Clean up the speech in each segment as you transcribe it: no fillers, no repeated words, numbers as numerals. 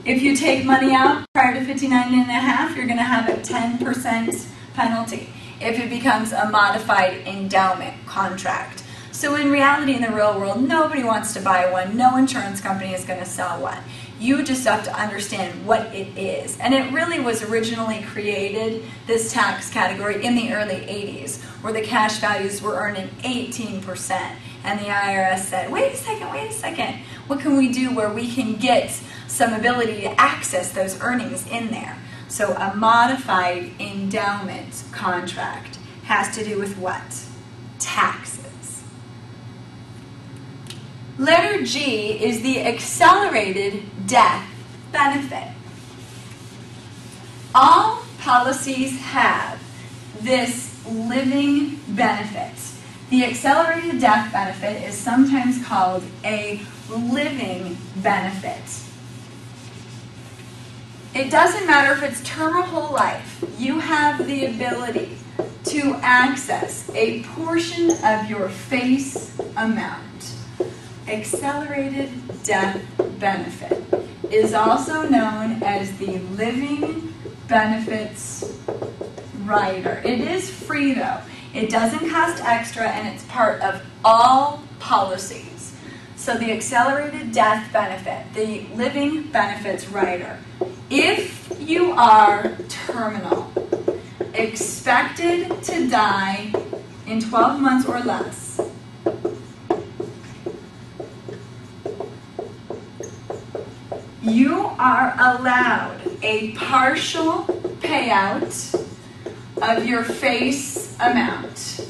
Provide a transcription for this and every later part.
If you take money out prior to 59 and a half, you're going to have a 10% penalty if it becomes a modified endowment contract. So in reality, in the real world, nobody wants to buy one. No insurance company is going to sell one. You just have to understand what it is. And it really was originally created, this tax category, in the early 80s, where the cash values were earning 18%. And the IRS said, wait a second, what can we do where we can get some ability to access those earnings in there? So a modified endowment contract has to do with what? Taxes. Letter G is the accelerated death benefit. All policies have this living benefit. The accelerated death benefit is sometimes called a living benefit. It doesn't matter if it's term or whole life, you have the ability to access a portion of your face amount. Accelerated death benefit is also known as the living benefits rider. It is free though. It doesn't cost extra and it's part of all policies. So the accelerated death benefit, the living benefits rider. If you are terminal, expected to die in 12 months or less, you are allowed a partial payout of your face amount.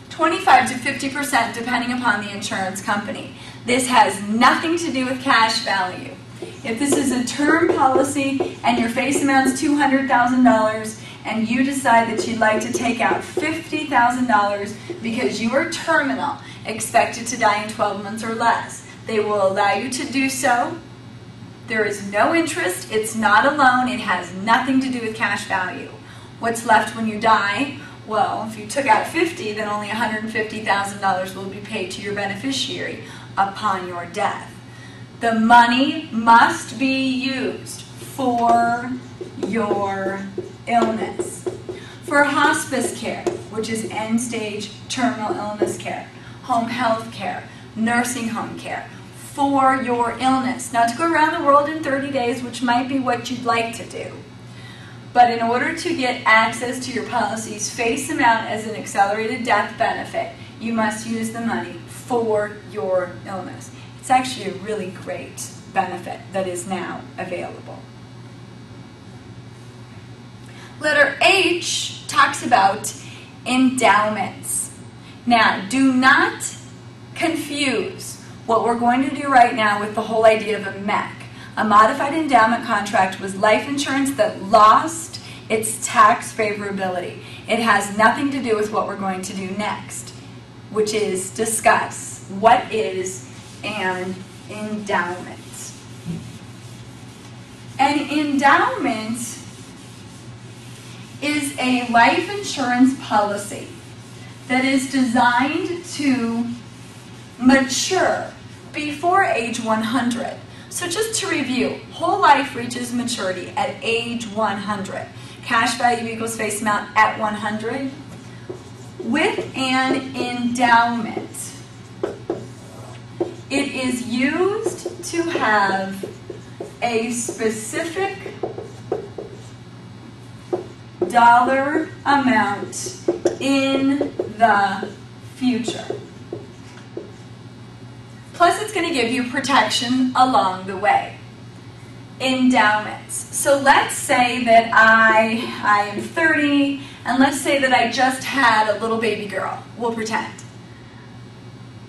$25 to 50% depending upon the insurance company. This has nothing to do with cash value. If this is a term policy and your face amount's $200,000 and you decide that you'd like to take out $50,000 because you are terminal, expected to die in 12 months or less, they will allow you to do so. There is no interest, it's not a loan, it has nothing to do with cash value. What's left when you die? Well, if you took out 50, then only $150,000 will be paid to your beneficiary upon your death. The money must be used for your illness. For hospice care, which is end-stage terminal illness care, home health care, nursing home care, for your illness. Not to go around the world in 30 days, which might be what you'd like to do. But in order to get access to your policy's face amount as an accelerated death benefit, you must use the money for your illness. It's actually a really great benefit that is now available. Letter H talks about endowments. Now, do not confuse what we're going to do right now with the whole idea of a MEC. A modified endowment contract was life insurance that lost its tax favorability. It has nothing to do with what we're going to do next, which is discuss what is an endowment. An endowment is a life insurance policy that is designed to mature before age 100. So just to review, whole life reaches maturity at age 100. Cash value equals face amount at 100. With an endowment, it is used to have a specific dollar amount in the future. Plus, it's going to give you protection along the way. Endowments. So let's say that I am 30, and let's say that I just had a little baby girl. We'll pretend.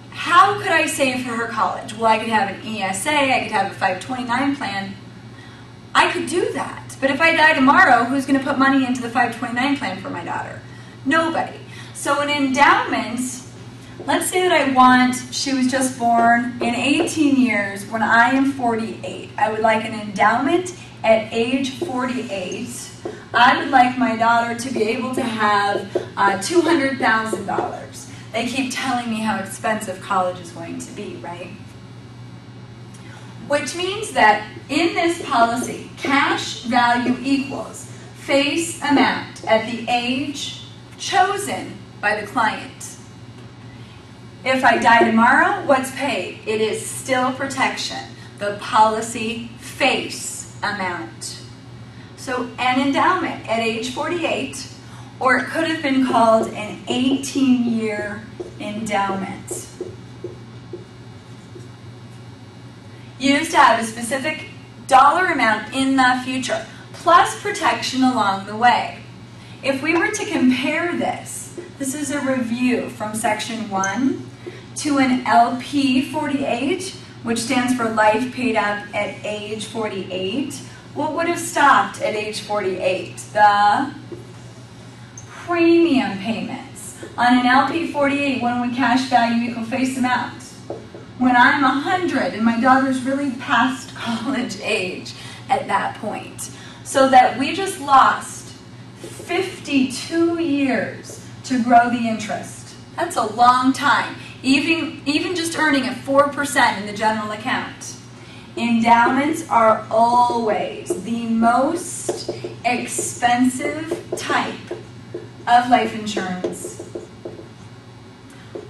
How could I save for her college? Well, I could have an ESA, I could have a 529 plan. I could do that. But if I die tomorrow, who's going to put money into the 529 plan for my daughter? Nobody. So an endowment, let's say that she was just born in 18 years when I am 48. I would like an endowment at age 48. I would like my daughter to be able to have $200,000. They keep telling me how expensive college is going to be, right? Which means that in this policy, cash value equals face amount at the age chosen by the client. If I die tomorrow, what's paid? It is still protection. The policy face amount. So an endowment at age 48, or it could have been called an 18-year endowment. Used to have a specific dollar amount in the future, plus protection along the way. If we were to compare this is a review from section 1 to an LP 48, which stands for life paid up at age 48, what would have stopped at age 48? The premium payments. On an LP 48, when would cash value equal face amount? When I'm 100 and my daughter's really past college age at that point. So that we just lost 52 years to grow the interest. That's a long time. Even just earning at 4% in the general account. Endowments are always the most expensive type of life insurance.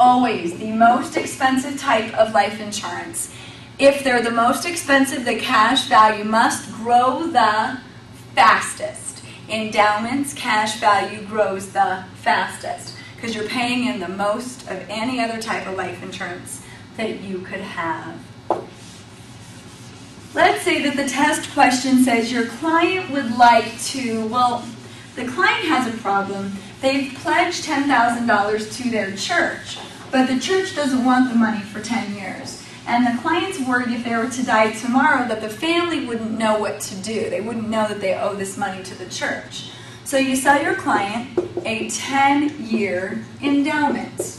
Always the most expensive type of life insurance. If they're the most expensive, the cash value must grow the fastest. Endowments, cash value grows the fastest because you're paying in the most of any other type of life insurance that you could have. Let's say that the test question says your client would like to, well, the client has a problem. They've pledged $10,000 to their church, but the church doesn't want the money for 10 years. And the client's worried if they were to die tomorrow that the family wouldn't know what to do. They wouldn't know that they owe this money to the church. So you sell your client a 10-year endowment.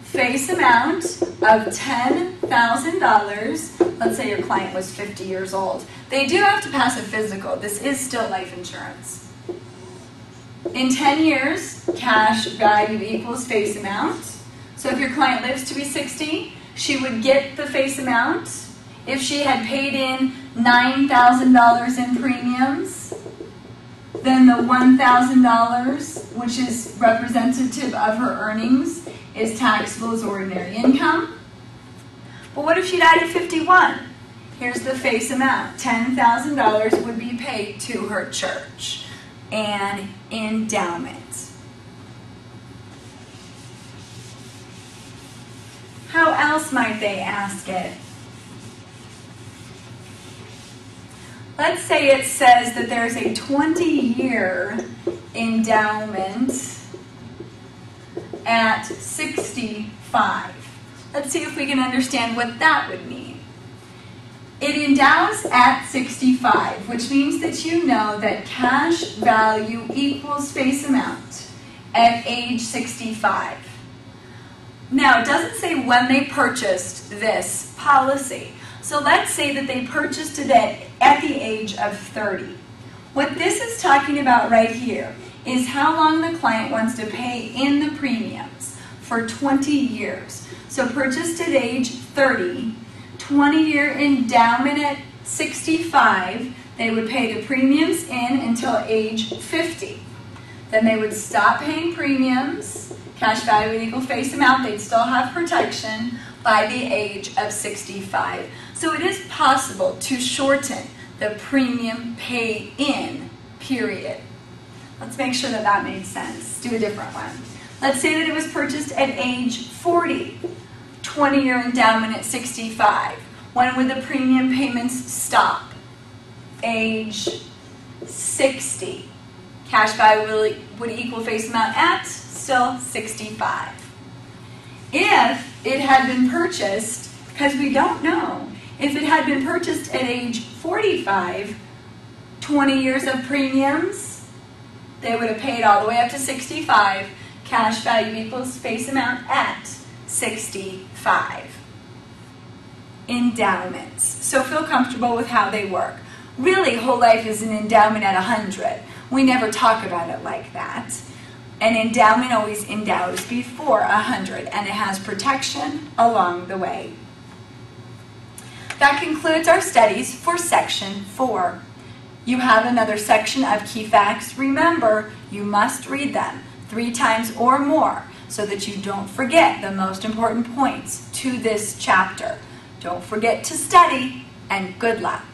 Face amount of $10,000. Let's say your client was 50 years old. They do have to pass a physical. This is still life insurance. In 10 years, cash value equals face amount. So if your client lives to be 60, she would get the face amount. If she had paid in $9,000 in premiums, then the $1,000, which is representative of her earnings, is taxable as ordinary income. But what if she died at 51? Here's the face amount. $10,000 would be paid to her church. An endowment. How else might they ask it? Let's say it says that there's a 20-year endowment at 65. Let's see if we can understand what that would mean. It endows at 65, which means that you know that cash value equals face amount at age 65. Now, it doesn't say when they purchased this policy. So let's say that they purchased it at the age of 30. What this is talking about right here is how long the client wants to pay in the premiums for 20 years. So purchased at age 30, 20-year endowment at 65, they would pay the premiums in until age 50. Then they would stop paying premiums, cash value would equal face amount, they'd still have protection by the age of 65. So it is possible to shorten the premium pay in period. Let's make sure that that made sense. Do a different one. Let's say that it was purchased at age 40, 20-year endowment at 65. When would the premium payments stop? Age 60. Cash value would equal face amount at still 65. If it had been purchased, because we don't know, if it had been purchased at age 45, 20 years of premiums, they would have paid all the way up to 65. Cash value equals face amount at 65. Endowments. So feel comfortable with how they work. Really, whole life is an endowment at 100. We never talk about it like that. An endowment always endows before 100, and it has protection along the way. That concludes our studies for Section 4. You have another section of key facts. Remember, you must read them 3 times or more so that you don't forget the most important points to this chapter. Don't forget to study, and good luck.